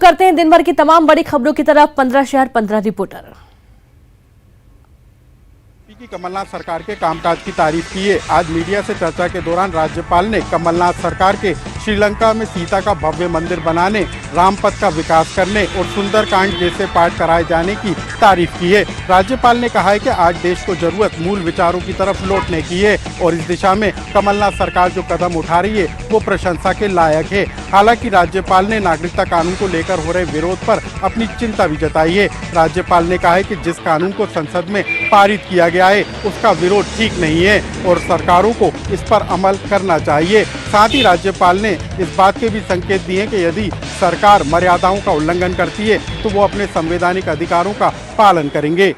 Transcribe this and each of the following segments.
करते हैं दिन भर की तमाम बड़ी खबरों की तरफ 15 शहर 15 रिपोर्टर। की कमलनाथ सरकार के कामकाज की तारीफ की है। आज मीडिया से चर्चा के दौरान राज्यपाल ने कमलनाथ सरकार के श्रीलंका में सीता का भव्य मंदिर बनाने, रामपथ का विकास करने और सुंदरकांड जैसे पाठ कराए जाने की तारीफ की है। राज्यपाल ने कहा है कि आज देश को जरूरत मूल विचारों की तरफ लौटने की है और इस दिशा में कमलनाथ सरकार जो कदम उठा रही है वो प्रशंसा के लायक है। हालांकि राज्यपाल ने नागरिकता कानून को लेकर हो रहे विरोध पर अपनी चिंता भी जताई है। राज्यपाल ने कहा है कि जिस कानून को संसद में पारित किया गया है उसका विरोध ठीक नहीं है और सरकारों को इस पर अमल करना चाहिए। साथ ही राज्यपाल ने इस बात के भी संकेत दिए कि यदि सरकार मर्यादाओं का उल्लंघन करती है तो वो अपने संवैधानिक अधिकारों का पालन करेंगे।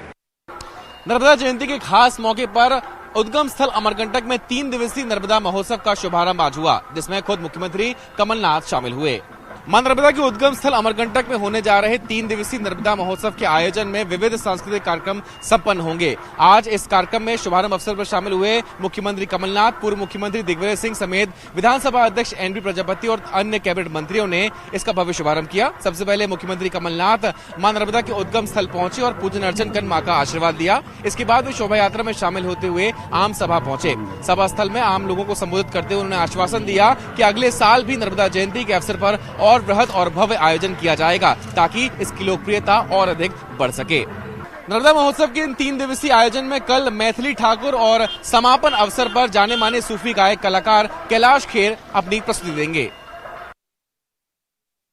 नर्मदा जयंती के खास मौके पर उद्गम स्थल अमरकंटक में 3 दिवसीय नर्मदा महोत्सव का शुभारंभ आज हुआ, जिसमें खुद मुख्यमंत्री कमलनाथ शामिल हुए। मां नर्मदा के उद्गम स्थल अमरकंटक में होने जा रहे 3 दिवसीय नर्मदा महोत्सव के आयोजन में विविध सांस्कृतिक कार्यक्रम संपन्न होंगे। आज इस कार्यक्रम में शुभारंभ अवसर पर शामिल हुए मुख्यमंत्री कमलनाथ, पूर्व मुख्यमंत्री दिग्विजय सिंह समेत विधानसभा अध्यक्ष एनपी प्रजापति और अन्य कैबिनेट मंत्रियों ने इसका भव्य शुभारंभ किया। सबसे पहले मुख्यमंत्री कमलनाथ मां नर्मदा के उद्गम स्थल पहुंचे और पूजन अर्चन कर मां का आशीर्वाद दिया। इसके बाद वे शोभा यात्रा में शामिल होते हुए आम सभा पहुंचे। सभा स्थल में आम लोगों को संबोधित करते हुए उन्होंने आश्वासन दिया कि अगले साल भी नर्मदा जयंती के अवसर पर और बृहद और भव्य आयोजन किया जाएगा ताकि इसकी लोकप्रियता और अधिक बढ़ सके। नर्मदा महोत्सव के इन 3 दिवसीय आयोजन में कल मैथिली ठाकुर और समापन अवसर पर जाने माने सूफी गायक कलाकार कैलाश खेर अपनी प्रस्तुति देंगे।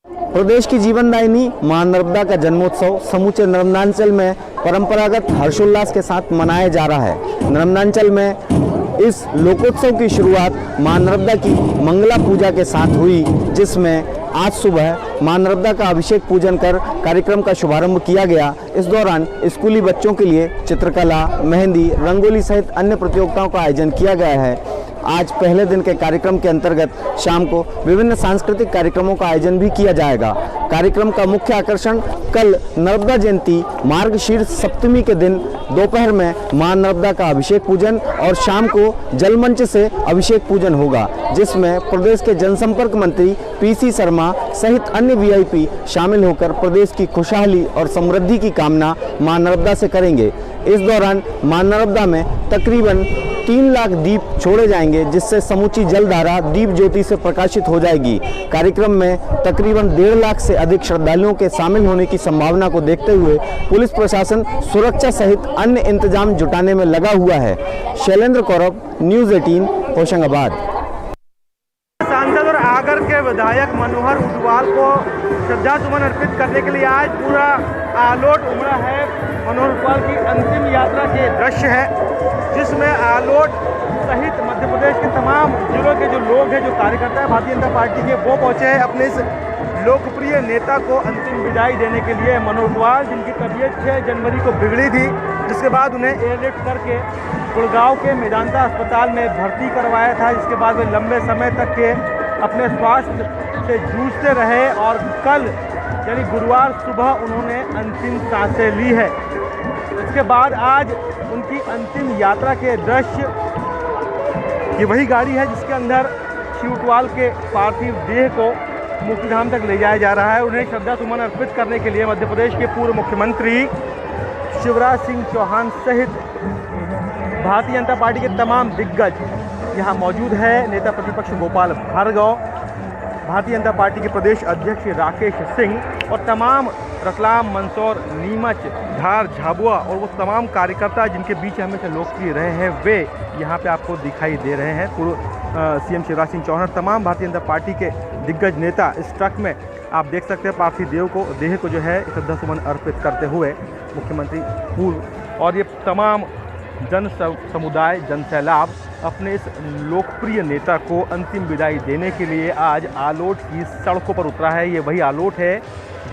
प्रदेश की जीवनदायिनी मां नर्मदा का जन्मोत्सव समूचे नर्मदांचल में परंपरागत हर्षोल्लास के साथ मनाया जा रहा है। नर्मदांचल में इस लोकोत्सव की शुरुआत मां नर्मदा की मंगला पूजा के साथ हुई, जिसमें आज सुबह मां नर्मदा का अभिषेक पूजन कर कार्यक्रम का शुभारंभ किया गया। इस दौरान स्कूली बच्चों के लिए चित्रकला, मेहंदी, रंगोली सहित अन्य प्रतियोगिताओं का आयोजन किया गया है। आज पहले दिन के कार्यक्रम के अंतर्गत शाम को विभिन्न सांस्कृतिक कार्यक्रमों का आयोजन भी किया जाएगा। कार्यक्रम का मुख्य आकर्षण कल नर्मदा जयंती मार्गशीर्ष सप्तमी के दिन दोपहर में मां नर्मदा का अभिषेक पूजन और शाम को जलमंच से अभिषेक पूजन होगा, जिसमें प्रदेश के जनसंपर्क मंत्री पीसी शर्मा सहित अन्य वीआईपी शामिल होकर प्रदेश की खुशहाली और समृद्धि की कामना मां नर्मदा से करेंगे। इस दौरान मां नर्मदा में तकरीबन 3 लाख दीप छोड़े जाएंगे, जिससे समूची जलधारा दीप ज्योति से प्रकाशित हो जाएगी। कार्यक्रम में तकरीबन 1.5 लाख से अधिक श्रद्धालुओं के शामिल होने की संभावना को देखते हुए पुलिस प्रशासन सुरक्षा सहित अन्य इंतजाम जुटाने में लगा हुआ है। शैलेंद्र कौरव, न्यूज़ 18, होशंगाबाद। सांसद और आगर के विधायक मनोहर ऊंटवाल को श्रद्धासुमन अर्पित करने के लिए आज पूरा आलोट उमड़ा है। मनोहर ऊंटवाल की अंतिम यात्रा के दृश्य है, जिसमें आलोट सहित मध्य प्रदेश के तमाम जिलों के जो लोग हैं, जो कार्यकर्ता है भारतीय जनता पार्टी के, वो पहुंचे हैं अपने इस लोकप्रिय नेता को अंतिम विदाई देने के लिए। मनोहर ऊंटवाल, जिनकी तबीयत 6 जनवरी को बिगड़ी थी, जिसके बाद उन्हें एयरलिफ्ट करके गुड़गांव के मेदांता अस्पताल में भर्ती करवाया था, जिसके बाद वे लंबे समय तक के अपने स्वास्थ्य से जूझते रहे और कल यानी गुरुवार सुबह उन्होंने अंतिम सांसें ली है। इसके बाद आज उनकी अंतिम यात्रा के दृश्य, ये वही गाड़ी है जिसके अंदर श्री ऊंटवाल के पार्थिव देह को मुक्तिधाम तक ले जाया जा रहा है। उन्हें श्रद्धासुमन अर्पित करने के लिए मध्य प्रदेश के पूर्व मुख्यमंत्री शिवराज सिंह चौहान सहित भारतीय जनता पार्टी के तमाम दिग्गज यहाँ मौजूद है। नेता प्रतिपक्ष गोपाल भार्गव, भारतीय जनता पार्टी के प्रदेश अध्यक्ष राकेश सिंह और तमाम रतलाम, मंदसौर, नीमच, धार, झाबुआ और वो तमाम कार्यकर्ता जिनके बीच हमेशा लोकप्रिय रहे हैं, वे यहाँ पे आपको दिखाई दे रहे हैं। पूर्व सीएम शिवराज सिंह चौहान, तमाम भारतीय जनता पार्टी के दिग्गज नेता इस ट्रक में आप देख सकते हैं पार्थिव देह को जो है श्रद्धासुमन अर्पित करते हुए मुख्यमंत्री पूर्व और ये तमाम जन समुदाय, जन सैलाब अपने इस लोकप्रिय नेता को अंतिम विदाई देने के लिए आज आलोट की सड़कों पर उतरा है। ये वही आलोट है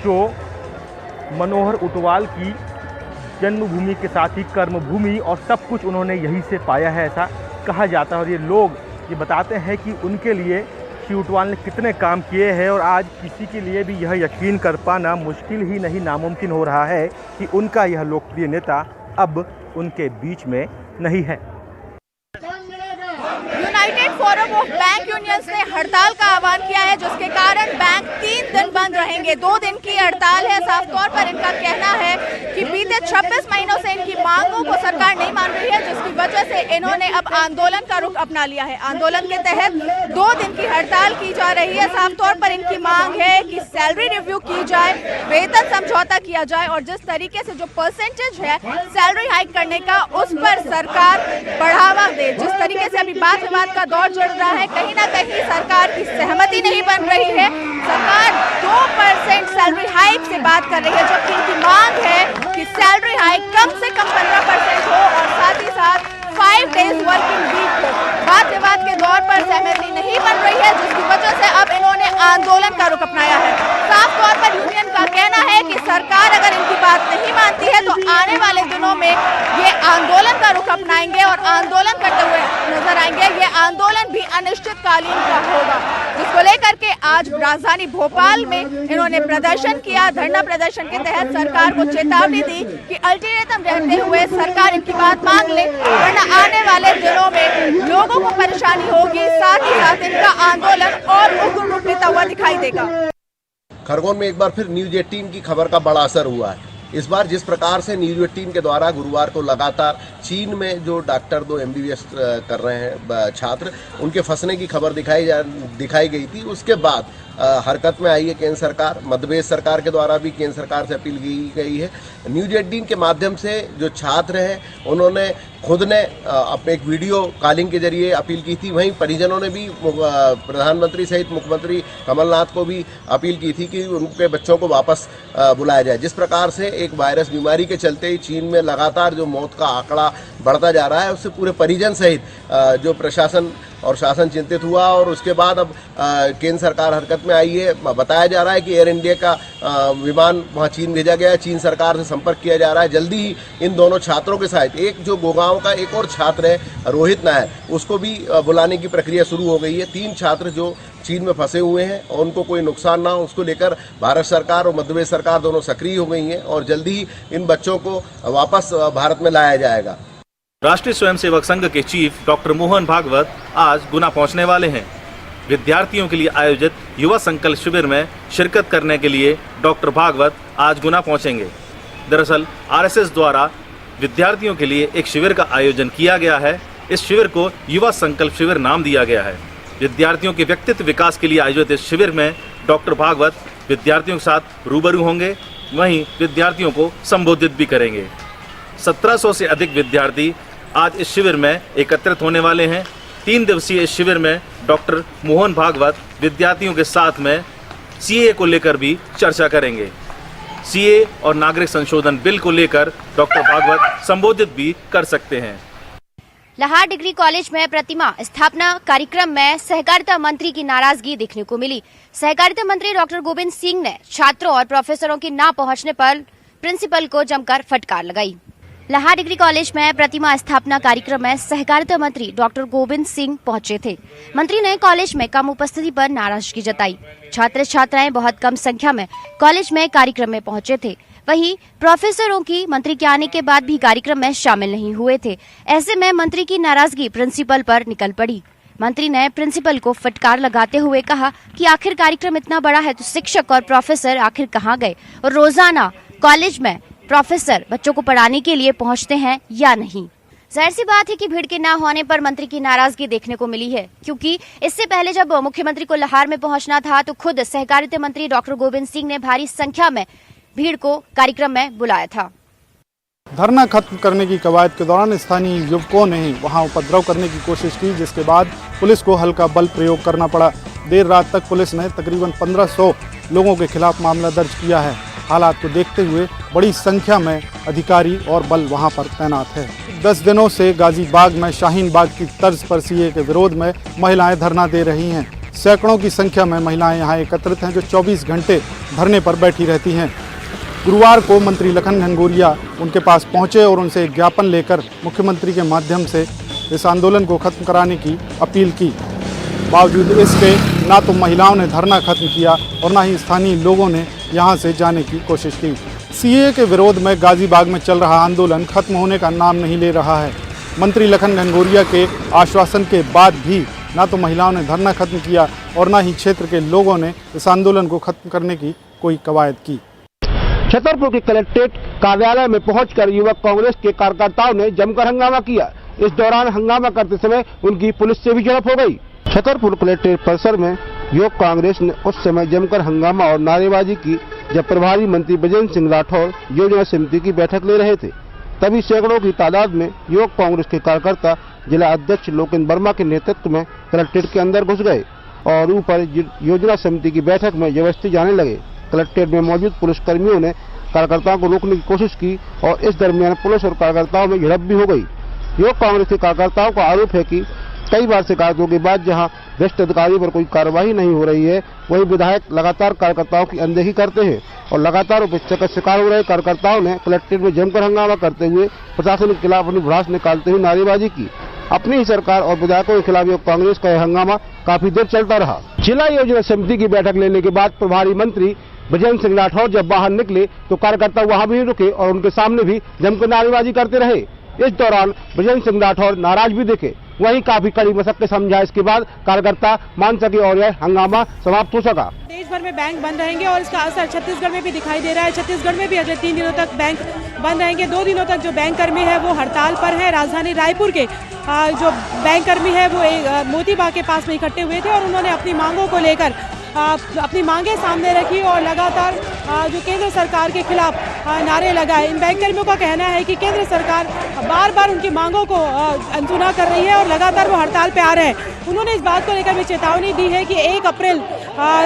जो मनोहर ऊंटवाल की जन्मभूमि के साथ ही कर्मभूमि और सब कुछ उन्होंने यहीं से पाया है, ऐसा कहा जाता है। और ये लोग ये बताते हैं कि उनके लिए श्री ऊंटवाल ने कितने काम किए हैं और आज किसी के लिए भी यह यकीन कर पाना मुश्किल ही नहीं, नामुमकिन हो रहा है कि उनका यह लोकप्रिय नेता अब उनके बीच में नहीं है। United forum of bank unions ने हड़ताल का आह्वान किया है, जिसके कारण बैंक 3 दिन बंद रहेंगे। 2 दिन की हड़ताल है। साफ तौर पर इनका कहना है कि बीते 26 महीनों से इनकी मांगों को सरकार नहीं मान रही है, जिसकी वजह से इन्होंने अब आंदोलन का रुख अपना लिया है। आंदोलन के तहत 2 दिन की हड़ताल की जा रही है। साफ तौर पर इनकी मांग है कि सैलरी रिव्यू की जाए, वेतन समझौता किया जाए और जिस तरीके से जो परसेंटेज है सैलरी हाइक करने का, उस पर सरकार बढ़ावा दे। जिस तरीके से अभी बात विवाद का दौर चल रहा है, कहीं ना कहीं सरकार की सहमति नहीं बन रही है। सरकार 2% सैलरी हाइक से बात कर रही है, जबकि इनकी मांग है कि सैलरी हाइक कम से कम 15% हो और साथ ही साथ 5 डेज वर्किंग वीक हो। बात विवाद के दौर पर सहमति नहीं बन रही है, जिसकी वजह से अब इन्होंने आंदोलन का रुख अपनाया है। साफ तौर पर यूनियन का कहना है कि सरकार अगर इनकी बात नहीं मानती है तो आने वाले दिनों में ये आंदोलन का रुख अपनाएंगे और आंदोलन करते हुए नजर आएंगे। ये आंदोलन भी अनिश्चितकालीन का होगा, जिसको लेकर के आज राजधानी भोपाल में इन्होंने प्रदर्शन किया। धरना प्रदर्शन के तहत सरकार को चेतावनी दी कि अल्टीमेटम रहते हुए सरकार इनकी बात मान ले, वरना आने वाले दिनों में लोगों को परेशानी होगी। साथ ही साथ इनका आंदोलन और उग्र रूप लेता हुआ दिखाई देगा। खरगोन में एक बार फिर न्यूज 18 की खबर का बड़ा असर हुआ है। इस बार जिस प्रकार से न्यूज 18 के द्वारा गुरुवार को लगातार चीन में जो डॉक्टर 2 MBBS कर रहे हैं छात्र, उनके फंसने की खबर दिखाई गई थी, उसके बाद हरकत में आई है केंद्र सरकार। मध्य प्रदेश सरकार के द्वारा भी केंद्र सरकार से अपील की गई है। न्यूज 18 के माध्यम से जो छात्र हैं उन्होंने खुद ने अपने एक वीडियो कॉलिंग के जरिए अपील की थी। वहीं परिजनों ने भी प्रधानमंत्री सहित मुख्यमंत्री कमलनाथ को भी अपील की थी कि उनके बच्चों को वापस बुलाया जाए। जिस प्रकार से एक वायरस बीमारी के चलते ही चीन में लगातार जो मौत का आंकड़ा बढ़ता जा रहा है, उससे पूरे परिजन सहित जो प्रशासन और शासन चिंतित हुआ और उसके बाद अब केंद्र सरकार हरकत में आई है। बताया जा रहा है कि एयर इंडिया का विमान वहां चीन भेजा गया है। चीन सरकार से संपर्क किया जा रहा है। जल्दी ही इन दोनों छात्रों के साथ एक जो गोगांव का एक और छात्र है रोहित नायर, उसको भी बुलाने की प्रक्रिया शुरू हो गई है। 3 छात्र जो चीन में फंसे हुए हैं और उनको कोई नुकसान ना हो, उसको लेकर भारत सरकार और मध्य प्रदेश सरकार दोनों सक्रिय हो गई हैं और जल्दी ही इन बच्चों को वापस भारत में लाया जाएगा। राष्ट्रीय स्वयंसेवक संघ के चीफ डॉक्टर मोहन भागवत आज गुना पहुंचने वाले हैं। विद्यार्थियों के लिए आयोजित युवा संकल्प शिविर में शिरकत करने के लिए डॉक्टर भागवत आज गुना पहुंचेंगे। दरअसल आरएसएस द्वारा विद्यार्थियों के लिए एक शिविर का आयोजन किया गया है। इस शिविर को युवा संकल्प शिविर नाम दिया गया है। विद्यार्थियों के व्यक्तित्व विकास के लिए आयोजित इस शिविर में डॉक्टर भागवत विद्यार्थियों के साथ रूबरू होंगे, वहीं विद्यार्थियों को संबोधित भी करेंगे। 1700 से अधिक विद्यार्थी आज इस शिविर में एकत्रित होने वाले हैं। 3 दिवसीय इस शिविर में डॉक्टर मोहन भागवत विद्यार्थियों के साथ में सीए को लेकर भी चर्चा करेंगे। सीए और नागरिक संशोधन बिल को लेकर डॉक्टर भागवत संबोधित भी कर सकते हैं। लाहार डिग्री कॉलेज में प्रतिमा स्थापना कार्यक्रम में सहकारिता मंत्री की नाराजगी देखने को मिली। सहकारिता मंत्री डॉक्टर गोविंद सिंह ने छात्रों और प्रोफेसरों के न पहुंचने पर प्रिंसिपल को जमकर फटकार लगाई। लाहार डिग्री कॉलेज में प्रतिमा स्थापना कार्यक्रम में सहकारिता मंत्री डॉक्टर गोविंद सिंह पहुंचे थे। मंत्री ने कॉलेज में कम उपस्थिति पर नाराजगी जताई। छात्र छात्राएं बहुत कम संख्या में कॉलेज में कार्यक्रम में पहुंचे थे। वहीं प्रोफेसरों की मंत्री के आने के बाद भी कार्यक्रम में शामिल नहीं हुए थे। ऐसे में मंत्री की नाराजगी प्रिंसिपल पर निकल पड़ी। मंत्री ने प्रिंसिपल को फटकार लगाते हुए कहा कि आखिर कार्यक्रम इतना बड़ा है तो शिक्षक और प्रोफेसर आखिर कहाँ गए और रोजाना कॉलेज में प्रोफेसर बच्चों को पढ़ाने के लिए पहुंचते हैं या नहीं। जाहिर सी बात है कि भीड़ के न होने पर मंत्री की नाराजगी देखने को मिली है, क्योंकि इससे पहले जब मुख्यमंत्री को लाहौर में पहुंचना था तो खुद सहकारिता मंत्री डॉक्टर गोविंद सिंह ने भारी संख्या में भीड़ को कार्यक्रम में बुलाया था। धरना खत्म करने की कवायद के दौरान स्थानीय युवकों ने वहां उपद्रव करने की कोशिश की, जिसके बाद पुलिस को हल्का बल प्रयोग करना पड़ा। देर रात तक पुलिस ने तकरीबन 1500 लोगों के खिलाफ मामला दर्ज किया है। हालात को देखते हुए बड़ी संख्या में अधिकारी और बल वहां पर तैनात है। 10 दिनों से गाजीबाग में शाहीन बाग की तर्ज पर सीए के विरोध में महिलाएं धरना दे रही हैं। सैकड़ों की संख्या में महिलाएं यहां एकत्रित हैं, जो 24 घंटे धरने पर बैठी रहती हैं। गुरुवार को मंत्री लखन घनघोरिया उनके पास पहुंचे और उनसे एक ज्ञापन लेकर मुख्यमंत्री के माध्यम से इस आंदोलन को खत्म कराने की अपील की। बावजूद इसके ना तो महिलाओं ने धरना खत्म किया और ना ही स्थानीय लोगों ने यहां से जाने की कोशिश की। सीए के विरोध में गाजीबाग में चल रहा आंदोलन खत्म होने का नाम नहीं ले रहा है। मंत्री लखन घनघोरिया के आश्वासन के बाद भी ना तो महिलाओं ने धरना खत्म किया और ना ही क्षेत्र के लोगों ने इस आंदोलन को खत्म करने की कोई कवायद की। छतरपुर के कलेक्ट्रेट कार्यालय में पहुंचकर युवक कांग्रेस के कार्यकर्ताओं ने जमकर हंगामा किया। इस दौरान हंगामा करते समय उनकी पुलिस से भी झड़प हो गई। छतरपुर कलेक्ट्रेट परिसर में युवक कांग्रेस ने उस समय जमकर हंगामा और नारेबाजी की जब प्रभारी मंत्री बजेंद्र सिंह राठौर योजना समिति की बैठक ले रहे थे। तभी सैकड़ों की तादाद में युवक कांग्रेस के कार्यकर्ता जिला अध्यक्ष लोकेंद्र वर्मा के नेतृत्व में कलेक्ट्रेट के अंदर घुस गए और ऊपर योजना समिति की बैठक में जबरदस्ती जाने लगे। कलेक्ट्रेट में मौजूद पुलिस कर्मियों ने कार्यकर्ताओं को रोकने की कोशिश की और इस दरमियान पुलिस और कार्यकर्ताओं में झड़प भी हो गई। युवक कांग्रेस के कार्यकर्ताओं का आरोप है कि कई बार शिकायतों के बाद जहां भ्रष्ट अधिकारियों पर कोई कार्रवाई नहीं हो रही है, वही विधायक लगातार कार्यकर्ताओं की अनदेखी करते हैं और लगातार उपेक्षा का शिकार हो रहे कार्यकर्ताओं ने कलेक्ट्रेट में जमकर हंगामा करते हुए प्रशासन के खिलाफ अपनी भड़ास निकालते हुए नारेबाजी की। अपनी ही सरकार और विधायकों के खिलाफ युवक कांग्रेस का यह हंगामा काफी देर चलता रहा। जिला योजना समिति की बैठक लेने के बाद प्रभारी मंत्री बजेंद्र सिंह राठौर जब बाहर निकले तो कार्यकर्ता वहां भी रुके और उनके सामने भी जमकर नारेबाजी करते रहे। इस दौरान बजेंद्र सिंह राठौर नाराज भी दिखे, वहीं काफी कड़ी मशक्कत समझाइश के बाद कार्यकर्ता मान सके और यह हंगामा समाप्त हो सका। देश भर में बैंक बंद रहेंगे और इसका असर छत्तीसगढ़ में भी दिखाई दे रहा है। छत्तीसगढ़ में भी अगले 3 दिनों तक बैंक बंद रहेंगे। 2 दिनों तक जो बैंक कर्मी है वो हड़ताल पर है। राजधानी रायपुर के जो बैंक कर्मी है वो मोतीबाग के पास में इकट्ठे हुए थे और उन्होंने अपनी मांगों को लेकर अपनी मांगे सामने रखी और लगातार जो केंद्र सरकार के खिलाफ नारे लगाए। इन बैंक कर्मियों का कहना है कि केंद्र सरकार बार बार उनकी मांगों को अनसुना कर रही है और लगातार वो हड़ताल पे आ रहे हैं। उन्होंने इस बात को लेकर भी चेतावनी दी है कि 1 अप्रैल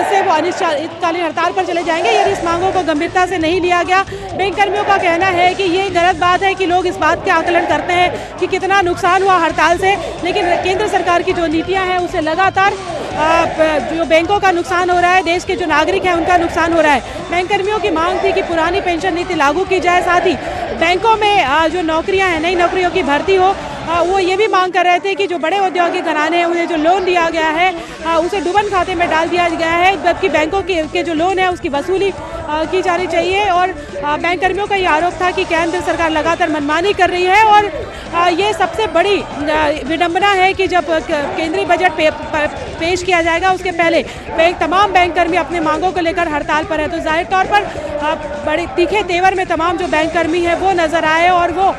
से वो अनिश्चितकालीन हड़ताल पर चले जाएंगे यदि इस मांगों को गंभीरता से नहीं लिया गया। बैंक कर्मियों का कहना है कि ये गलत बात है कि लोग इस बात के आकलन करते हैं कि कितना नुकसान हुआ हड़ताल से, लेकिन केंद्र सरकार की जो नीतियाँ हैं उससे लगातार जो बैंकों का नुकसान हो रहा है, देश के जो नागरिक हैं उनका नुकसान हो रहा है। बैंक कर्मियों की मांग थी कि पुरानी पेंशन नीति लागू की जाए, साथ ही बैंकों में जो नौकरियां हैं, नई नौकरियों की भर्ती हो। वो ये भी मांग कर रहे थे कि जो बड़े औद्योगिक घराने हैं उन्हें जो लोन दिया गया है उसे डुबन खाते में डाल दिया गया है, जबकि बैंकों के जो लोन है उसकी वसूली की जानी चाहिए। और बैंक कर्मियों का ये आरोप था कि केंद्र सरकार लगातार मनमानी कर रही है और ये सबसे बड़ी विडंबना है कि जब केंद्रीय बजट पेश किया जाएगा उसके पहले तमाम बैंक कर्मी अपने मांगों को लेकर हड़ताल पर है। तो जाहिर तौर पर बड़े तीखे तेवर में तमाम जो बैंक कर्मी है वो नजर आए और वो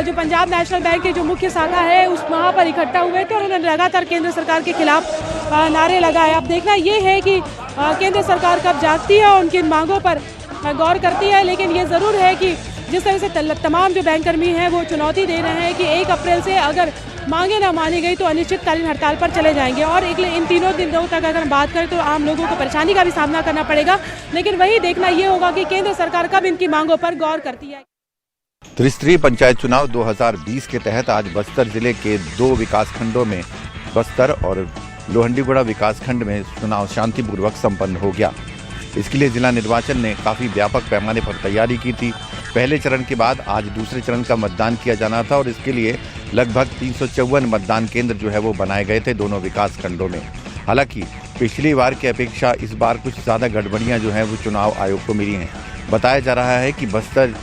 जो पंजाब नेशनल बैंक की जो मुख्य शाखा है उस वहाँ पर इकट्ठा हुए थे और उन्होंने लगातार केंद्र सरकार के खिलाफ नारे लगाए। अब देखना ये है कि केंद्र सरकार कब जागती है और उनकी मांगों पर गौर करती है, लेकिन ये ज़रूर है कि जिस तरह से तमाम जो बैंक कर्मी हैं वो चुनौती दे रहे हैं कि 1 अप्रैल से अगर मांगे ना मानी गई तो अनिश्चितकालीन हड़ताल पर चले जाएंगे। और इन 3 दिनों तक अगर हम बात करें तो आम लोगों को परेशानी का भी सामना करना पड़ेगा, लेकिन वही देखना ये होगा कि केंद्र सरकार कब इनकी मांगों पर गौर करती है। त्रिस्तरीय पंचायत चुनाव 2020 के तहत आज बस्तर जिले के 2 विकासखंडों में बस्तर और लोहंडीगुड़ा विकासखंड में चुनाव शांतिपूर्वक संपन्न हो गया। इसके लिए जिला निर्वाचन ने काफी व्यापक पैमाने पर तैयारी की थी। पहले चरण के बाद आज दूसरे चरण का मतदान किया जाना था और इसके लिए लगभग 354 मतदान केंद्र जो है वो बनाए गए थे दोनों विकासखंडों में। हालांकि पिछली बार की अपेक्षा इस बार कुछ ज़्यादा गड़बड़ियां जो हैं वो चुनाव आयोग को मिली हैं। बताया जा रहा है कि बस्तर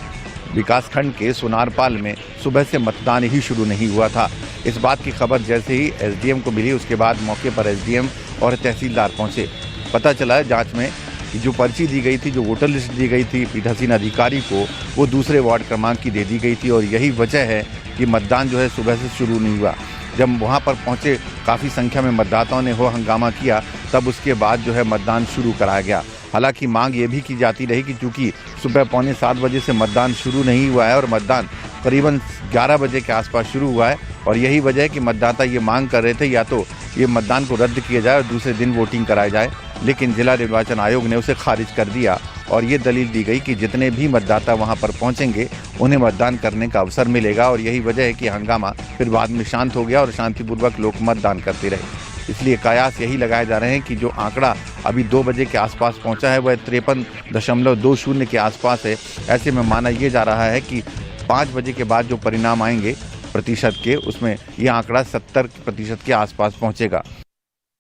विकासखंड के सोनारपाल में सुबह से मतदान ही शुरू नहीं हुआ था। इस बात की खबर जैसे ही एसडीएम को मिली उसके बाद मौके पर एसडीएम और तहसीलदार पहुंचे। पता चला जांच में कि जो पर्ची दी गई थी, जो वोटर लिस्ट दी गई थी पीठासीन अधिकारी को, वो दूसरे वार्ड क्रमांक की दे दी गई थी और यही वजह है कि मतदान जो है सुबह से शुरू नहीं हुआ। जब वहाँ पर पहुँचे काफ़ी संख्या में मतदाताओं ने हो हंगामा किया, तब उसके बाद जो है मतदान शुरू कराया गया। हालांकि मांग ये भी की जाती रही कि चूँकि सुबह 6:45 बजे से मतदान शुरू नहीं हुआ है और मतदान करीबन 11 बजे के आसपास शुरू हुआ है और यही वजह है कि मतदाता ये मांग कर रहे थे या तो ये मतदान को रद्द किया जाए और दूसरे दिन वोटिंग कराई जाए, लेकिन जिला निर्वाचन आयोग ने उसे खारिज कर दिया और ये दलील दी गई कि जितने भी मतदाता वहां पर पहुंचेंगे उन्हें मतदान करने का अवसर मिलेगा और यही वजह है कि हंगामा फिर बाद में शांत हो गया और शांतिपूर्वक लोग मतदान करते रहे। इसलिए कयास यही लगाए जा रहे हैं कि जो आंकड़ा अभी 2 बजे के आसपास पहुंचा है वह 53.20 के आसपास है। ऐसे में माना यह जा रहा है कि 5 बजे के बाद जो परिणाम आएंगे प्रतिशत के, उसमें यह आंकड़ा 70% के आसपास पहुंचेगा।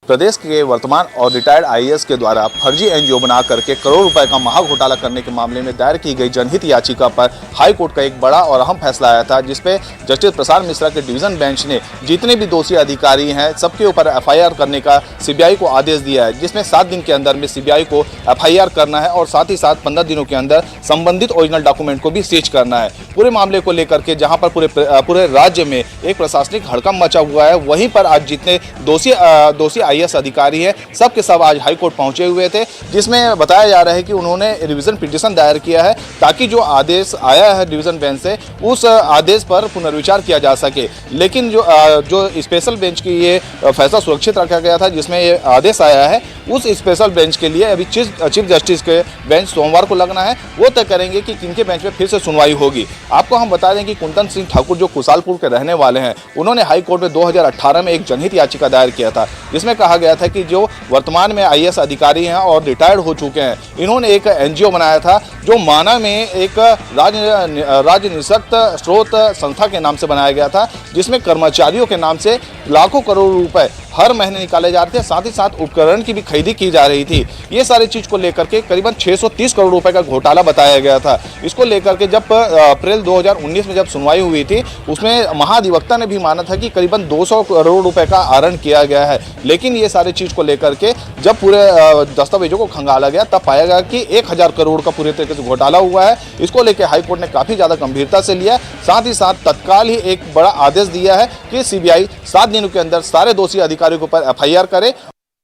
प्रदेश के वर्तमान और रिटायर्ड आईएएस के द्वारा फर्जी एनजीओ बना करके करोड़ रुपए का महा घोटाला करने के मामले में दायर की गई जनहित याचिका पर हाई कोर्ट का एक बड़ा और अहम फैसला आया था, जिसपे जस्टिस प्रसाद मिश्रा के डिवीजन बेंच ने जितने भी दोषी अधिकारी हैं सबके ऊपर एफआईआर करने का सीबीआई को आदेश दिया है, जिसमें 7 दिन के अंदर में सीबीआई को एफआईआर करना है और साथ ही साथ 15 दिनों के अंदर संबंधित ओरिजिनल डॉक्यूमेंट को भी सीज करना है। पूरे मामले को लेकर के जहां पर पूरे राज्य में एक प्रशासनिक हड़कंप मचा हुआ है, वहीं पर आज जितने दोषी आईएएस अधिकारी हैं सब के सब आज हाई कोर्ट पहुंचे हुए थे, जिसमें बताया जा रहा है कि उन्होंने रिवीजन पिटीशन दायर किया है ताकि जो आदेश आया है डिवीजन बेंच से उस आदेश पर पुनर्विचार किया जा सके। लेकिन जो स्पेशल बेंच की ये फैसला सुरक्षित रखा गया था जिसमें ये आदेश आया है, उस स्पेशल बेंच के लिए अभी चीफ जस्टिस के बेंच सोमवार को लगना है, वो तय करेंगे कि किनके बेंच में फिर से सुनवाई होगी। आपको हम बता दें कि कुंदन सिंह ठाकुर जो कुशालपुर के रहने वाले हैं, उन्होंने हाई कोर्ट में 2018 में एक जनहित याचिका दायर किया था, जिसमें कहा गया था कि जो वर्तमान में आईएएस अधिकारी हैं और रिटायर्ड हो चुके हैं, इन्होंने एक एनजीओ बनाया था जो माना में एक राज्य निःशक्त स्रोत संस्था के नाम से बनाया गया था, जिसमें कर्मचारियों के नाम से लाखों करोड़ रुपए हर महीने निकाले जा रहे थे, साथ ही साथ उपकरण की भी खरीदी की जा रही थी। ये सारी चीज को लेकर के करीबन 630 करोड़ रुपए का घोटाला बताया गया था। इसको लेकर के जब अप्रैल 2019 में जब सुनवाई हुई थी, उसमें महाधिवक्ता ने भी माना था कि करीबन 200 करोड़ रुपए का आहरण किया गया है। लेकिन ये सारी चीज को लेकर के जब पूरे दस्तावेजों को खंगाला गया तब पाया गया कि 1000 करोड़ का पूरे तरीके से घोटाला हुआ है। इसको लेकर हाईकोर्ट ने काफी ज्यादा गंभीरता से लिया, साथ ही साथ तत्काल ही एक बड़ा आदेश दिया है कि सीबीआई 7 दिनों के अंदर सारे दोषी अधिकारियों के ऊपर एफआईआर करे।